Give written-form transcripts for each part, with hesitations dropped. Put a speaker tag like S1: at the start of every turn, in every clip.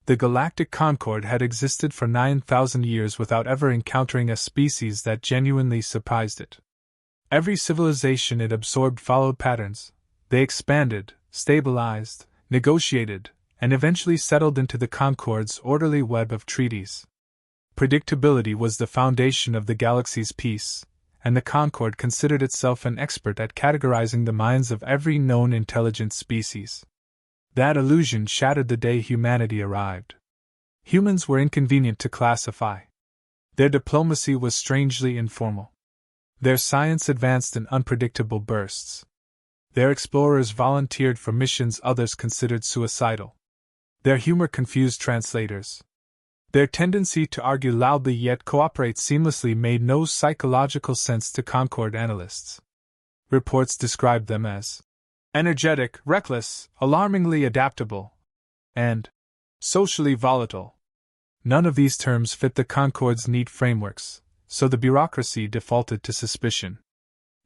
S1: The Galactic Concord had existed for 9,000 years without ever encountering a species that genuinely surprised it. Every civilization it absorbed followed patterns. They expanded, stabilized, negotiated, and eventually settled into the Concord's orderly web of treaties. Predictability was the foundation of the galaxy's peace, and the Concord considered itself an expert at categorizing the minds of every known intelligent species. That illusion shattered the day humanity arrived. Humans were inconvenient to classify. Their diplomacy was strangely informal. Their science advanced in unpredictable bursts. Their explorers volunteered for missions others considered suicidal. Their humor confused translators. Their tendency to argue loudly yet cooperate seamlessly made no psychological sense to Concord analysts. Reports described them as energetic, reckless, alarmingly adaptable, and socially volatile. None of these terms fit the Concord's neat frameworks, so the bureaucracy defaulted to suspicion.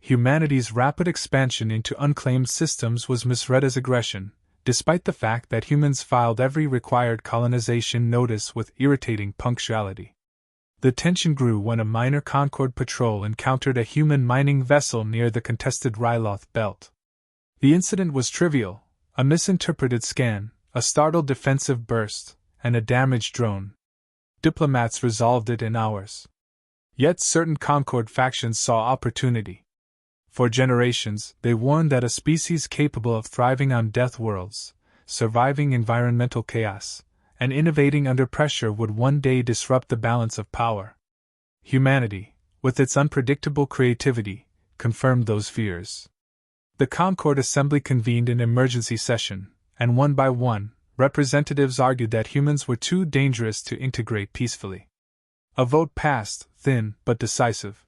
S1: Humanity's rapid expansion into unclaimed systems was misread as aggression, despite the fact that humans filed every required colonization notice with irritating punctuality. The tension grew when a minor Concord patrol encountered a human mining vessel near the contested Ryloth belt. The incident was trivial: a misinterpreted scan, a startled defensive burst, and a damaged drone. Diplomats resolved it in hours. Yet certain Concord factions saw opportunity. For generations, they warned that a species capable of thriving on death worlds, surviving environmental chaos, and innovating under pressure would one day disrupt the balance of power. Humanity, with its unpredictable creativity, confirmed those fears. The Concord Assembly convened an emergency session, and one by one, representatives argued that humans were too dangerous to integrate peacefully. A vote passed, thin but decisive.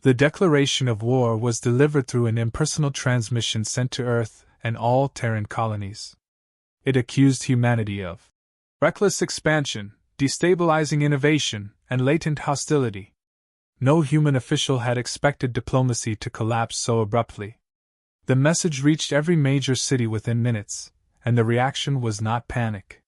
S1: The declaration of war was delivered through an impersonal transmission sent to Earth and all Terran colonies. It accused humanity of reckless expansion, destabilizing innovation, and latent hostility. No human official had expected diplomacy to collapse so abruptly. The message reached every major city within minutes, and the reaction was not panic.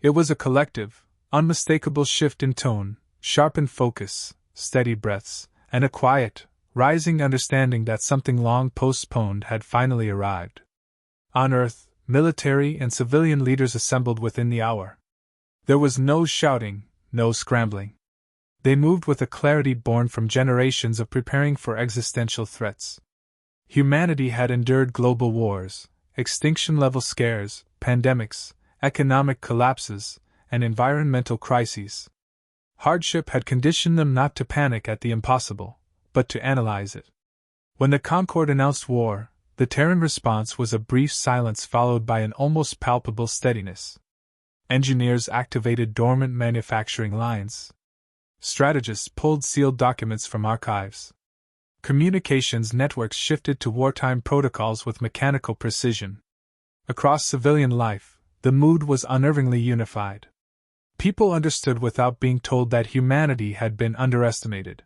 S1: It was a collective, unmistakable shift in tone, sharpened focus, steady breaths, and a quiet, rising understanding that something long postponed had finally arrived. On Earth, military and civilian leaders assembled within the hour. There was no shouting, no scrambling. They moved with a clarity born from generations of preparing for existential threats. Humanity had endured global wars, extinction-level scares, pandemics, economic collapses, and environmental crises. Hardship had conditioned them not to panic at the impossible, but to analyze it. When the Concord announced war, the Terran response was a brief silence followed by an almost palpable steadiness. Engineers activated dormant manufacturing lines. Strategists pulled sealed documents from archives. Communications networks shifted to wartime protocols with mechanical precision. Across civilian life, the mood was unnervingly unified. People understood without being told that humanity had been underestimated.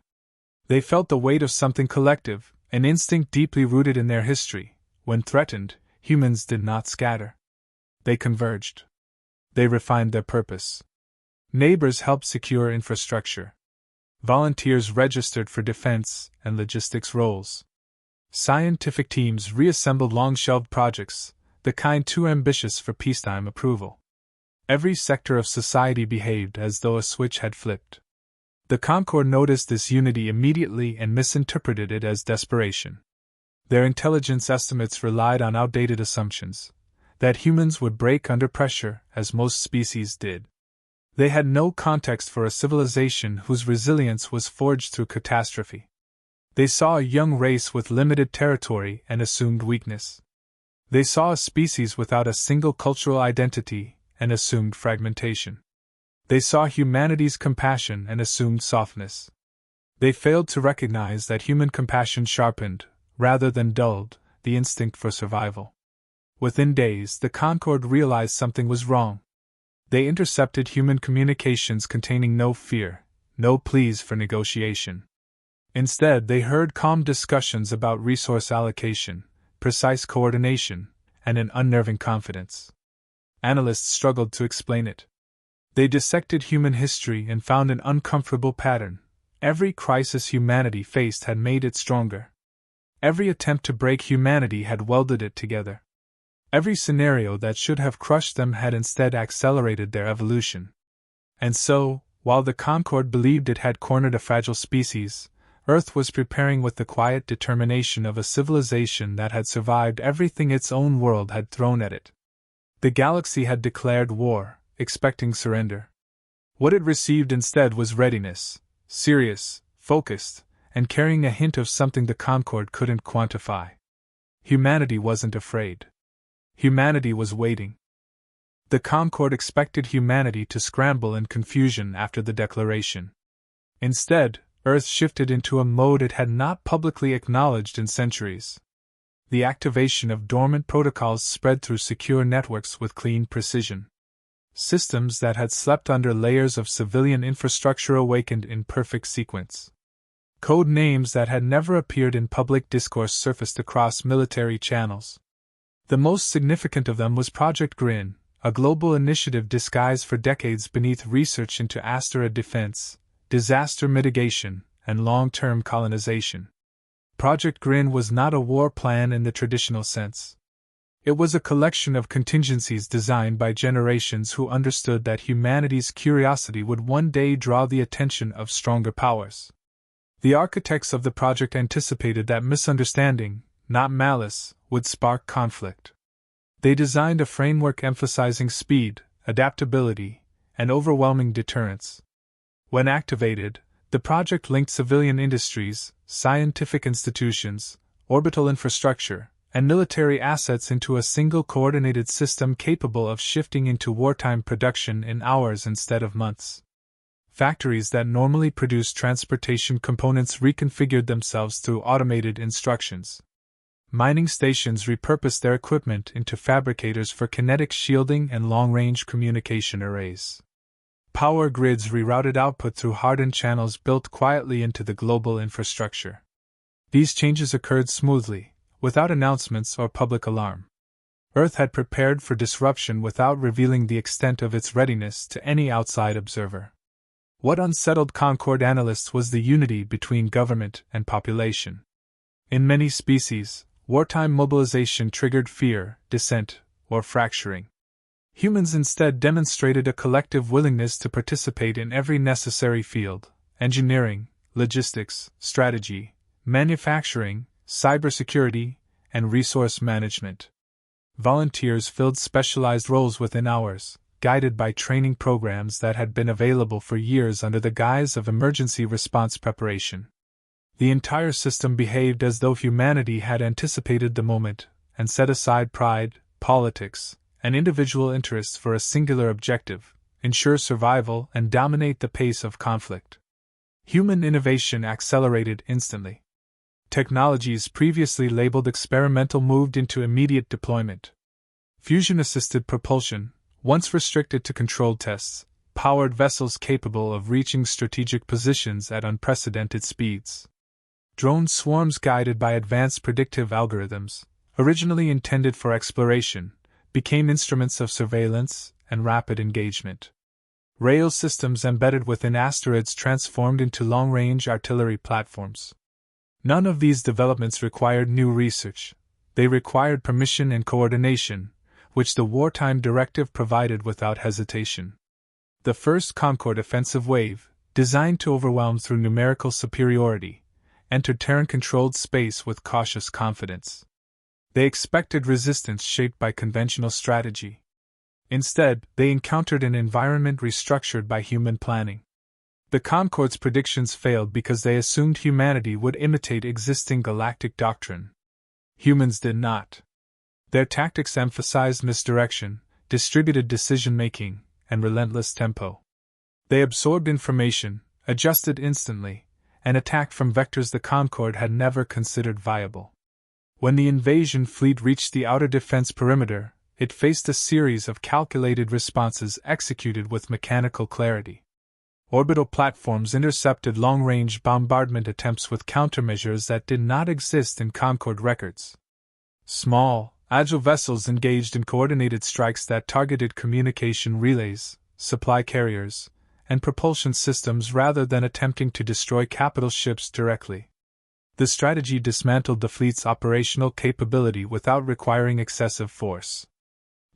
S1: They felt the weight of something collective, an instinct deeply rooted in their history. When threatened, humans did not scatter. They converged. They refined their purpose. Neighbors helped secure infrastructure. Volunteers registered for defense and logistics roles. Scientific teams reassembled long-shelved projects, the kind too ambitious for peacetime approval. Every sector of society behaved as though a switch had flipped. The Concord noticed this unity immediately and misinterpreted it as desperation. Their intelligence estimates relied on outdated assumptions, that humans would break under pressure, as most species did. They had no context for a civilization whose resilience was forged through catastrophe. They saw a young race with limited territory and assumed weakness. They saw a species without a single cultural identity and assumed fragmentation. They saw humanity's compassion and assumed softness. They failed to recognize that human compassion sharpened, rather than dulled, the instinct for survival. Within days, the Concord realized something was wrong. They intercepted human communications containing no fear, no pleas for negotiation. Instead, they heard calm discussions about resource allocation, precise coordination, and an unnerving confidence. Analysts struggled to explain it. They dissected human history and found an uncomfortable pattern. Every crisis humanity faced had made it stronger. Every attempt to break humanity had welded it together. Every scenario that should have crushed them had instead accelerated their evolution. And so, while the Concord believed it had cornered a fragile species, Earth was preparing with the quiet determination of a civilization that had survived everything its own world had thrown at it. The galaxy had declared war, expecting surrender. What it received instead was readiness, serious, focused, and carrying a hint of something the Concord couldn't quantify. Humanity wasn't afraid. Humanity was waiting. The Concord expected humanity to scramble in confusion after the declaration. Instead, Earth shifted into a mode it had not publicly acknowledged in centuries. The activation of dormant protocols spread through secure networks with clean precision. Systems that had slept under layers of civilian infrastructure awakened in perfect sequence. Code names that had never appeared in public discourse surfaced across military channels. The most significant of them was Project Grinned, a global initiative disguised for decades beneath research into asteroid defense, disaster mitigation, and long-term colonization. Project Grinned was not a war plan in the traditional sense. It was a collection of contingencies designed by generations who understood that humanity's curiosity would one day draw the attention of stronger powers. The architects of the project anticipated that misunderstanding, not malice, would spark conflict. They designed a framework emphasizing speed, adaptability, and overwhelming deterrence. When activated, the project linked civilian industries, scientific institutions, orbital infrastructure, and military assets into a single coordinated system capable of shifting into wartime production in hours instead of months. Factories that normally produce transportation components reconfigured themselves through automated instructions. Mining stations repurposed their equipment into fabricators for kinetic shielding and long-range communication arrays. Power grids rerouted output through hardened channels built quietly into the global infrastructure. These changes occurred smoothly, without announcements or public alarm. Earth had prepared for disruption without revealing the extent of its readiness to any outside observer. What unsettled Concord analysts was the unity between government and population. In many species, wartime mobilization triggered fear, dissent, or fracturing. Humans instead demonstrated a collective willingness to participate in every necessary field: engineering, logistics, strategy, manufacturing, cybersecurity, and resource management. Volunteers filled specialized roles within hours, guided by training programs that had been available for years under the guise of emergency response preparation. The entire system behaved as though humanity had anticipated the moment and set aside pride, politics, and individual interests for a singular objective: ensure survival and dominate the pace of conflict. Human innovation accelerated instantly. Technologies previously labeled experimental moved into immediate deployment. Fusion-assisted propulsion, once restricted to controlled tests, powered vessels capable of reaching strategic positions at unprecedented speeds. Drone swarms guided by advanced predictive algorithms, originally intended for exploration, became instruments of surveillance and rapid engagement. Rail systems embedded within asteroids transformed into long-range artillery platforms. None of these developments required new research. They required permission and coordination, which the wartime directive provided without hesitation. The first Concord offensive wave, designed to overwhelm through numerical superiority, entered Terran-controlled space with cautious confidence. They expected resistance shaped by conventional strategy. Instead, they encountered an environment restructured by human planning. The Concord's predictions failed because they assumed humanity would imitate existing galactic doctrine. Humans did not. Their tactics emphasized misdirection, distributed decision-making, and relentless tempo. They absorbed information, adjusted instantly, and attacked from vectors the Concord had never considered viable. When the invasion fleet reached the outer defense perimeter, it faced a series of calculated responses executed with mechanical clarity. Orbital platforms intercepted long-range bombardment attempts with countermeasures that did not exist in Concord records. Small, agile vessels engaged in coordinated strikes that targeted communication relays, supply carriers, and propulsion systems rather than attempting to destroy capital ships directly. The strategy dismantled the fleet's operational capability without requiring excessive force.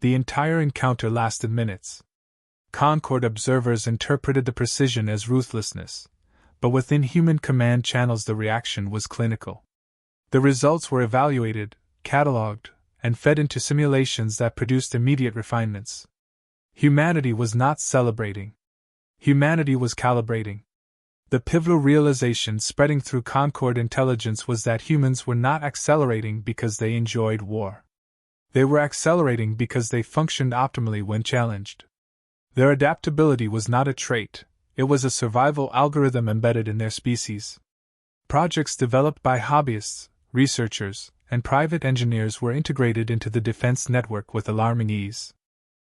S1: The entire encounter lasted minutes. Concord observers interpreted the precision as ruthlessness, but within human command channels the reaction was clinical. The results were evaluated, catalogued, and fed into simulations that produced immediate refinements. Humanity was not celebrating. Humanity was calibrating. The pivotal realization spreading through Concord intelligence was that humans were not accelerating because they enjoyed war. They were accelerating because they functioned optimally when challenged. Their adaptability was not a trait, it was a survival algorithm embedded in their species. Projects developed by hobbyists, researchers, and private engineers were integrated into the defense network with alarming ease.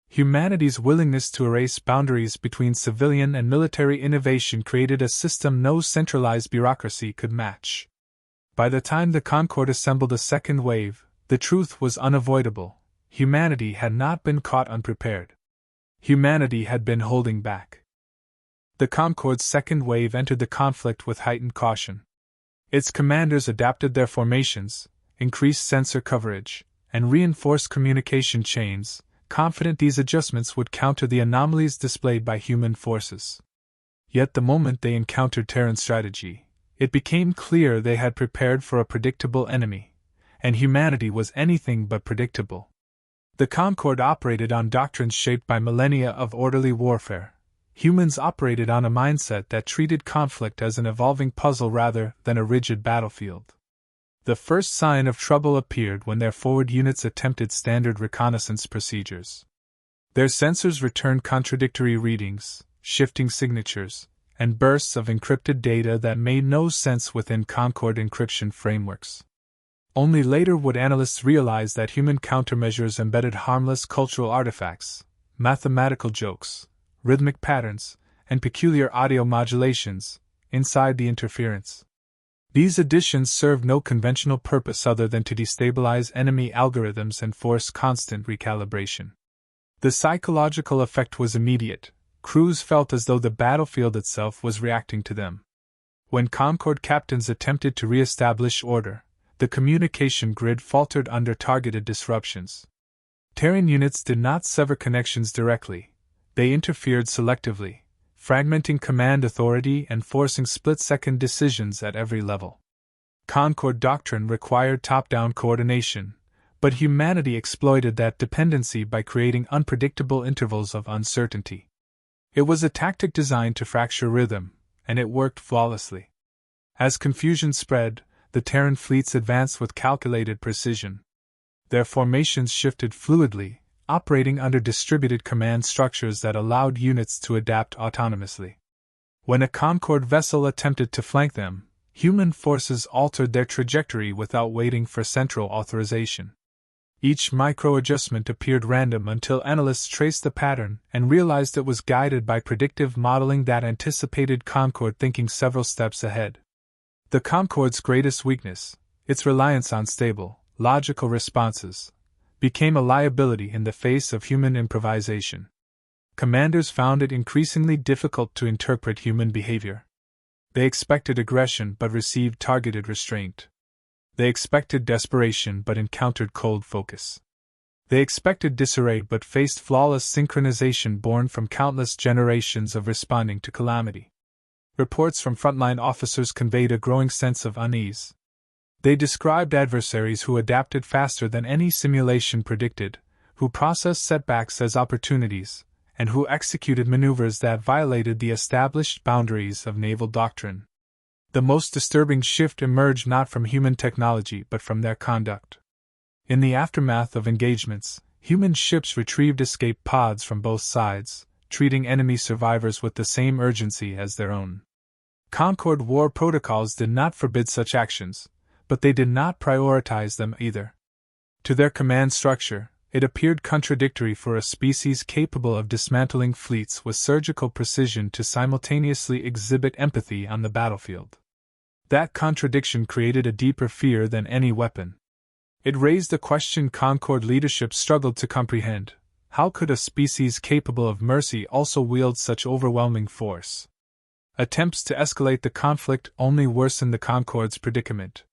S1: Humanity's willingness to erase boundaries between civilian and military innovation created a system no centralized bureaucracy could match. By the time the Concorde assembled a second wave, the truth was unavoidable. Humanity had not been caught unprepared. Humanity had been holding back. The Concorde's second wave entered the conflict with heightened caution. Its commanders adapted their formations, increased sensor coverage, and reinforced communication chains, confident these adjustments would counter the anomalies displayed by human forces. Yet the moment they encountered Terran strategy, it became clear they had prepared for a predictable enemy, and humanity was anything but predictable. The Concorde operated on doctrines shaped by millennia of orderly warfare. Humans operated on a mindset that treated conflict as an evolving puzzle rather than a rigid battlefield. The first sign of trouble appeared when their forward units attempted standard reconnaissance procedures. Their sensors returned contradictory readings, shifting signatures, and bursts of encrypted data that made no sense within Concorde encryption frameworks. Only later would analysts realize that human countermeasures embedded harmless cultural artifacts, mathematical jokes, rhythmic patterns, and peculiar audio modulations inside the interference. These additions served no conventional purpose other than to destabilize enemy algorithms and force constant recalibration. The psychological effect was immediate. Crews felt as though the battlefield itself was reacting to them. When Concorde captains attempted to re-establish order, the communication grid faltered under targeted disruptions. Terran units did not sever connections directly, they interfered selectively, fragmenting command authority and forcing split-second decisions at every level. Concorde doctrine required top-down coordination, but humanity exploited that dependency by creating unpredictable intervals of uncertainty. It was a tactic designed to fracture rhythm, and it worked flawlessly. As confusion spread, the Terran fleets advanced with calculated precision. Their formations shifted fluidly, operating under distributed command structures that allowed units to adapt autonomously. When a Concorde vessel attempted to flank them, human forces altered their trajectory without waiting for central authorization. Each micro-adjustment appeared random until analysts traced the pattern and realized it was guided by predictive modeling that anticipated Concorde thinking several steps ahead. The Concorde's greatest weakness, its reliance on stable, logical responses, became a liability in the face of human improvisation. Commanders found it increasingly difficult to interpret human behavior. They expected aggression but received targeted restraint. They expected desperation but encountered cold focus. They expected disarray but faced flawless synchronization born from countless generations of responding to calamity. Reports from frontline officers conveyed a growing sense of unease. They described adversaries who adapted faster than any simulation predicted, who processed setbacks as opportunities, and who executed maneuvers that violated the established boundaries of naval doctrine. The most disturbing shift emerged not from human technology but from their conduct. In the aftermath of engagements, human ships retrieved escape pods from both sides, treating enemy survivors with the same urgency as their own. Concorde war protocols did not forbid such actions, but they did not prioritize them either. To their command structure, it appeared contradictory for a species capable of dismantling fleets with surgical precision to simultaneously exhibit empathy on the battlefield. That contradiction created a deeper fear than any weapon. It raised a question Concorde leadership struggled to comprehend: How could a species capable of mercy also wield such overwhelming force? Attempts to escalate the conflict only worsened the Concorde's predicament.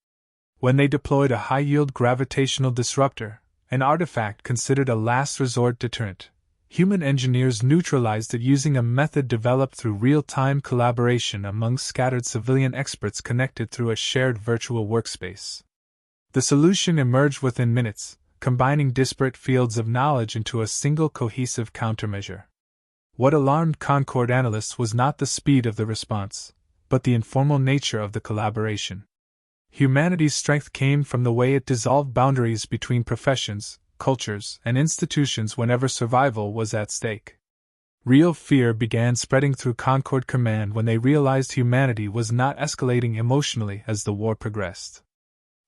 S1: When they deployed a high-yield gravitational disruptor, an artifact considered a last resort deterrent, human engineers neutralized it using a method developed through real-time collaboration among scattered civilian experts connected through a shared virtual workspace. The solution emerged within minutes, combining disparate fields of knowledge into a single cohesive countermeasure. What alarmed Concorde analysts was not the speed of the response, but the informal nature of the collaboration. Humanity's strength came from the way it dissolved boundaries between professions, cultures, and institutions whenever survival was at stake. Real fear began spreading through Concorde Command when they realized humanity was not escalating emotionally as the war progressed.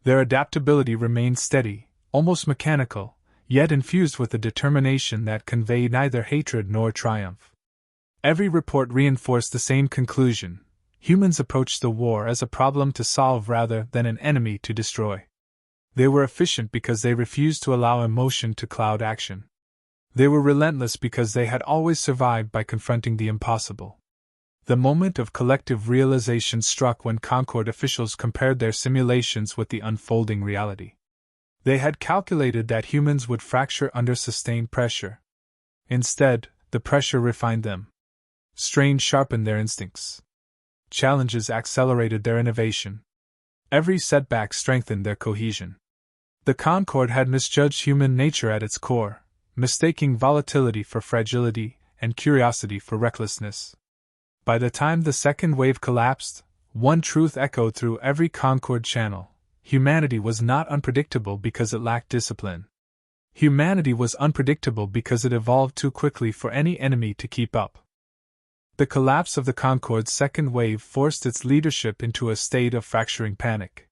S1: Their adaptability remained steady, almost mechanical, yet infused with a determination that conveyed neither hatred nor triumph. Every report reinforced the same conclusion: humans approached the war as a problem to solve rather than an enemy to destroy. They were efficient because they refused to allow emotion to cloud action. They were relentless because they had always survived by confronting the impossible. The moment of collective realization struck when Concorde officials compared their simulations with the unfolding reality. They had calculated that humans would fracture under sustained pressure. Instead, the pressure refined them. Strain sharpened their instincts. Challenges accelerated their innovation. Every setback strengthened their cohesion. The Concorde had misjudged human nature at its core, mistaking volatility for fragility and curiosity for recklessness. By the time the second wave collapsed, one truth echoed through every Concorde channel: humanity was not unpredictable because it lacked discipline. Humanity was unpredictable because it evolved too quickly for any enemy to keep up. The collapse of the Concorde's second wave forced its leadership into a state of fracturing panic.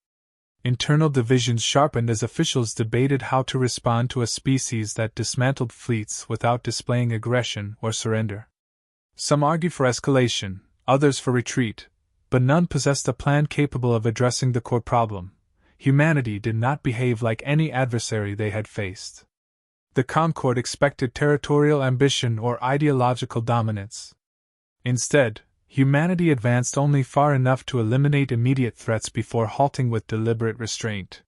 S1: Internal divisions sharpened as officials debated how to respond to a species that dismantled fleets without displaying aggression or surrender. Some argued for escalation, others for retreat, but none possessed a plan capable of addressing the core problem. Humanity did not behave like any adversary they had faced. The Concorde expected territorial ambition or ideological dominance. Instead, humanity advanced only far enough to eliminate immediate threats before halting with deliberate restraint.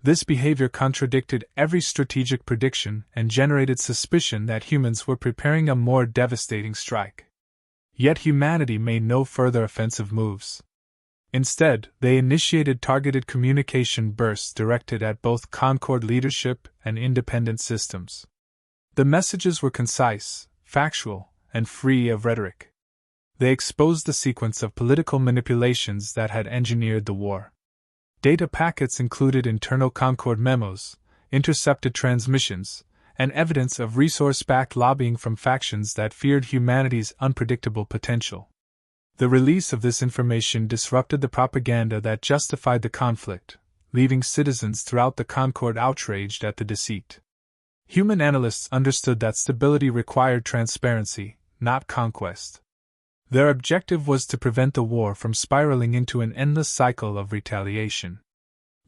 S1: This behavior contradicted every strategic prediction and generated suspicion that humans were preparing a more devastating strike. Yet humanity made no further offensive moves. Instead, they initiated targeted communication bursts directed at both Concorde leadership and independent systems. The messages were concise, factual, and free of rhetoric. They exposed the sequence of political manipulations that had engineered the war. Data packets included internal Concorde memos, intercepted transmissions, and evidence of resource-backed lobbying from factions that feared humanity's unpredictable potential. The release of this information disrupted the propaganda that justified the conflict, leaving citizens throughout the Concorde outraged at the deceit. Human analysts understood that stability required transparency, not conquest. Their objective was to prevent the war from spiraling into an endless cycle of retaliation.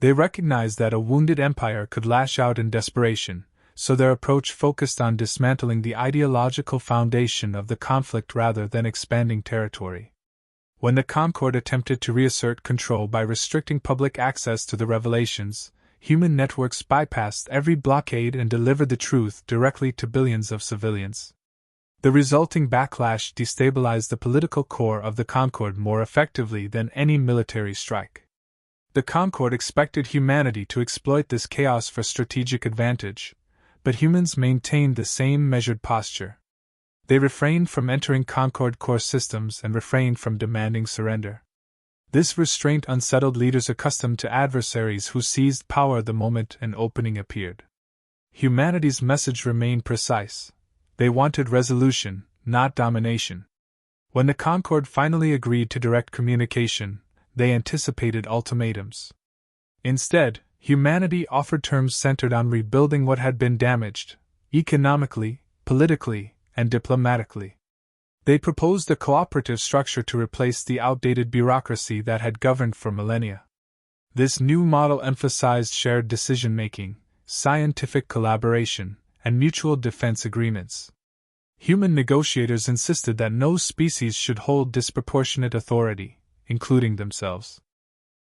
S1: They recognized that a wounded empire could lash out in desperation, so their approach focused on dismantling the ideological foundation of the conflict rather than expanding territory. When the Concorde attempted to reassert control by restricting public access to the revelations, human networks bypassed every blockade and delivered the truth directly to billions of civilians. The resulting backlash destabilized the political core of the Concorde more effectively than any military strike. The Concorde expected humanity to exploit this chaos for strategic advantage, but humans maintained the same measured posture. They refrained from entering Concorde core systems and refrained from demanding surrender. This restraint unsettled leaders accustomed to adversaries who seized power the moment an opening appeared. Humanity's message remained precise. They wanted resolution, not domination. When the Concorde finally agreed to direct communication, they anticipated ultimatums. Instead, humanity offered terms centered on rebuilding what had been damaged, economically, politically, and diplomatically. They proposed a cooperative structure to replace the outdated bureaucracy that had governed for millennia. This new model emphasized shared decision-making, scientific collaboration, and mutual defense agreements. Human negotiators insisted that no species should hold disproportionate authority, including themselves.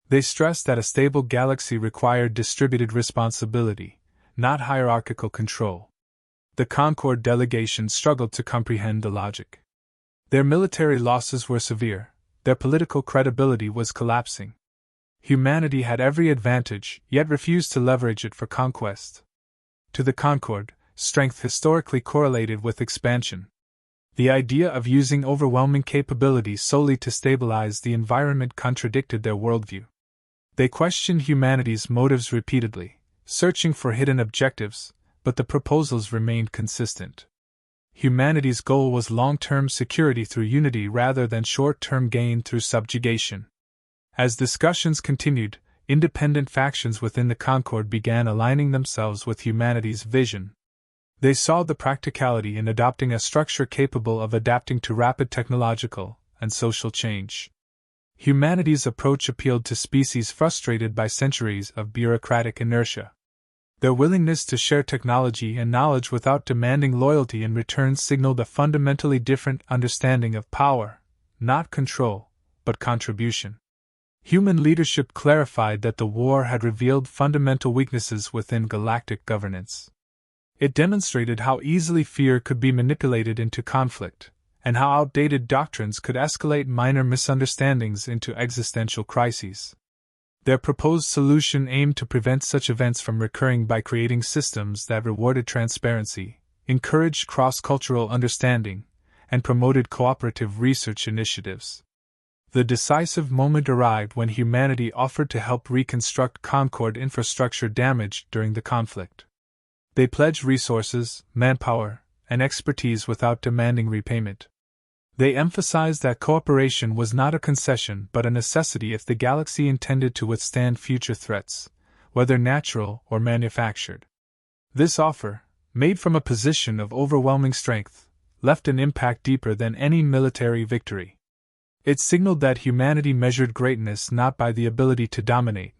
S1: They stressed that a stable galaxy required distributed responsibility, not hierarchical control. The Concord delegation struggled to comprehend the logic. Their military losses were severe, their political credibility was collapsing. Humanity had every advantage, yet refused to leverage it for conquest. To the Concord, strength historically correlated with expansion. The idea of using overwhelming capability solely to stabilize the environment contradicted their worldview. They questioned humanity's motives repeatedly, searching for hidden objectives, but the proposals remained consistent. Humanity's goal was long-term security through unity rather than short-term gain through subjugation. As discussions continued, independent factions within the Concord began aligning themselves with humanity's vision. They saw the practicality in adopting a structure capable of adapting to rapid technological and social change. Humanity's approach appealed to species frustrated by centuries of bureaucratic inertia. Their willingness to share technology and knowledge without demanding loyalty in return signaled a fundamentally different understanding of power, not control, but contribution. Human leadership clarified that the war had revealed fundamental weaknesses within galactic governance. It demonstrated how easily fear could be manipulated into conflict, and how outdated doctrines could escalate minor misunderstandings into existential crises. Their proposed solution aimed to prevent such events from recurring by creating systems that rewarded transparency, encouraged cross-cultural understanding, and promoted cooperative research initiatives. The decisive moment arrived when humanity offered to help reconstruct Concord infrastructure damaged during the conflict. They pledged resources, manpower, and expertise without demanding repayment. They emphasized that cooperation was not a concession but a necessity if the galaxy intended to withstand future threats, whether natural or manufactured. This offer, made from a position of overwhelming strength, left an impact deeper than any military victory. It signaled that humanity measured greatness not by the ability to dominate,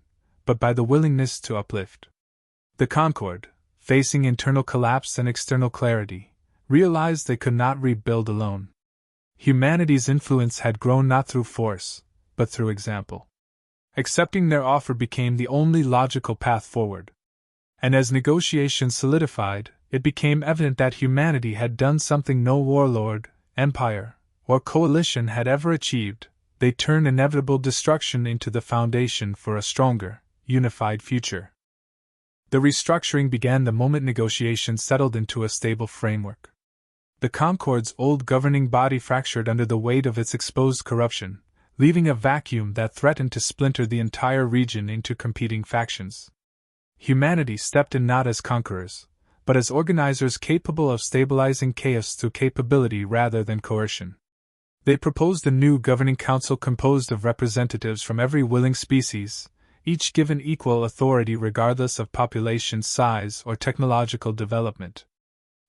S1: but by the willingness to uplift. The Concord, facing internal collapse and external clarity, realized they could not rebuild alone. Humanity's influence had grown not through force, but through example. Accepting their offer became the only logical path forward. And as negotiations solidified, it became evident that humanity had done something no warlord, empire, or coalition had ever achieved. They turned inevitable destruction into the foundation for a stronger, unified future. The restructuring began the moment negotiations settled into a stable framework. The Concord's old governing body fractured under the weight of its exposed corruption, leaving a vacuum that threatened to splinter the entire region into competing factions. Humanity stepped in not as conquerors, but as organizers capable of stabilizing chaos through capability rather than coercion. They proposed a new governing council composed of representatives from every willing species, each given equal authority regardless of population size or technological development.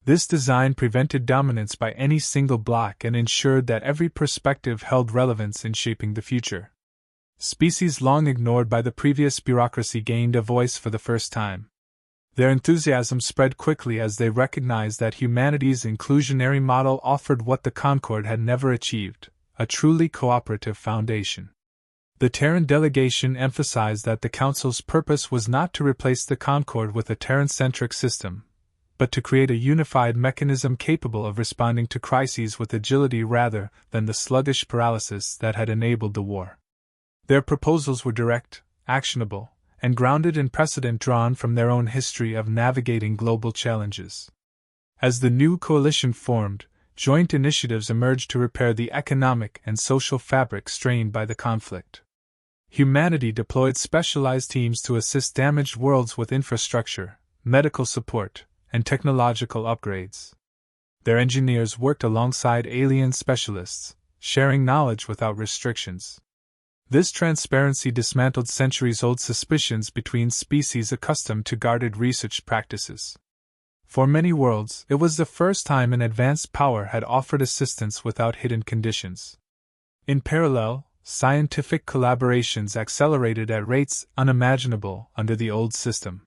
S1: This design prevented dominance by any single bloc and ensured that every perspective held relevance in shaping the future. Species long ignored by the previous bureaucracy gained a voice for the first time. Their enthusiasm spread quickly as they recognized that humanity's inclusionary model offered what the Concord had never achieved, a truly cooperative foundation. The Terran delegation emphasized that the Council's purpose was not to replace the Concord with a Terran-centric system, but to create a unified mechanism capable of responding to crises with agility rather than the sluggish paralysis that had enabled the war. Their proposals were direct, actionable, and grounded in precedent drawn from their own history of navigating global challenges. As the new coalition formed, joint initiatives emerged to repair the economic and social fabric strained by the conflict. Humanity deployed specialized teams to assist damaged worlds with infrastructure, medical support, and technological upgrades. Their engineers worked alongside alien specialists, sharing knowledge without restrictions. This transparency dismantled centuries-old suspicions between species accustomed to guarded research practices. For many worlds, it was the first time an advanced power had offered assistance without hidden conditions. In parallel, scientific collaborations accelerated at rates unimaginable under the old system.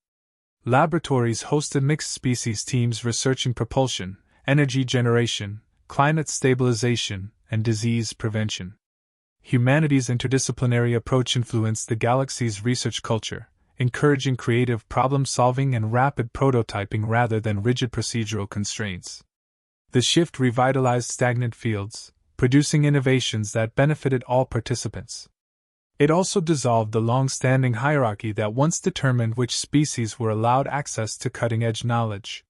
S1: Laboratories hosted mixed species teams researching propulsion, energy generation, climate stabilization, and disease prevention. Humanity's interdisciplinary approach influenced the galaxy's research culture, encouraging creative problem-solving and rapid prototyping rather than rigid procedural constraints. The shift revitalized stagnant fields, producing innovations that benefited all participants. It also dissolved the long-standing hierarchy that once determined which species were allowed access to cutting-edge knowledge.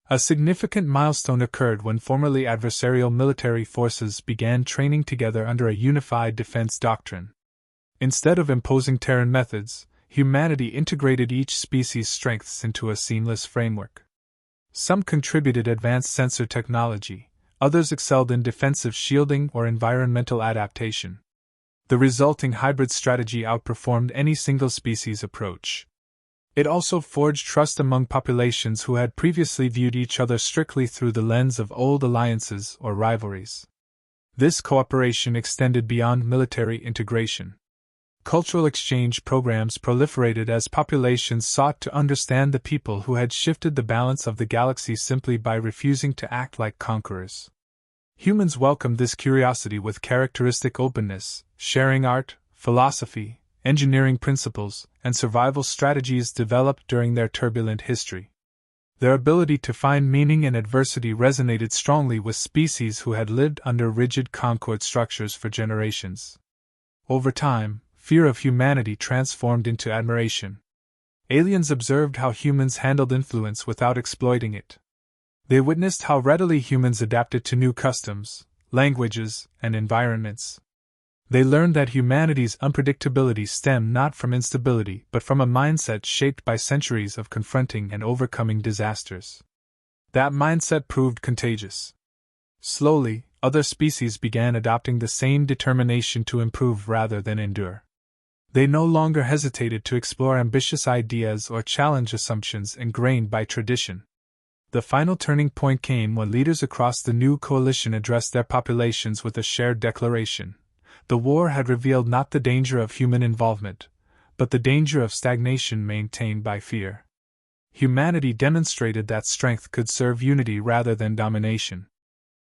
S1: A significant milestone occurred when formerly adversarial military forces began training together under a unified defense doctrine. Instead of imposing Terran methods, humanity integrated each species' strengths into a seamless framework. Some contributed advanced sensor technology, others excelled in defensive shielding or environmental adaptation. The resulting hybrid strategy outperformed any single species approach. It also forged trust among populations who had previously viewed each other strictly through the lens of old alliances or rivalries. This cooperation extended beyond military integration. Cultural exchange programs proliferated as populations sought to understand the people who had shifted the balance of the galaxy simply by refusing to act like conquerors. Humans welcomed this curiosity with characteristic openness, sharing art, philosophy, engineering principles, and survival strategies developed during their turbulent history. Their ability to find meaning in adversity resonated strongly with species who had lived under rigid concord structures for generations. Over time, fear of humanity transformed into admiration. Aliens observed how humans handled influence without exploiting it. They witnessed how readily humans adapted to new customs, languages, and environments. They learned that humanity's unpredictability stemmed not from instability but from a mindset shaped by centuries of confronting and overcoming disasters. That mindset proved contagious. Slowly, other species began adopting the same determination to improve rather than endure. They no longer hesitated to explore ambitious ideas or challenge assumptions ingrained by tradition. The final turning point came when leaders across the new coalition addressed their populations with a shared declaration. The war had revealed not the danger of human involvement, but the danger of stagnation maintained by fear. Humanity demonstrated that strength could serve unity rather than domination.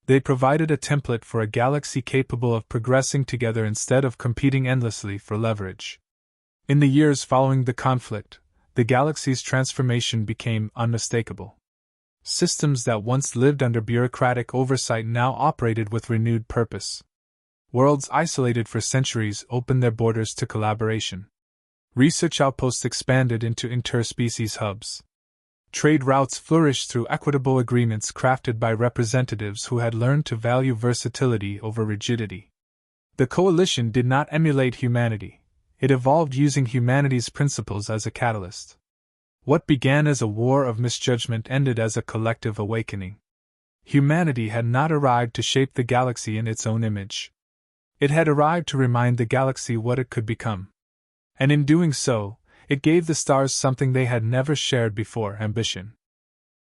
S1: They provided a template for a galaxy capable of progressing together instead of competing endlessly for leverage. In the years following the conflict, the galaxy's transformation became unmistakable. Systems that once lived under bureaucratic oversight now operated with renewed purpose. Worlds isolated for centuries opened their borders to collaboration. Research outposts expanded into interspecies hubs. Trade routes flourished through equitable agreements crafted by representatives who had learned to value versatility over rigidity. The coalition did not emulate humanity. It evolved using humanity's principles as a catalyst. What began as a war of misjudgment ended as a collective awakening. Humanity had not arrived to shape the galaxy in its own image. It had arrived to remind the galaxy what it could become. And in doing so, it gave the stars something they had never shared before: ambition.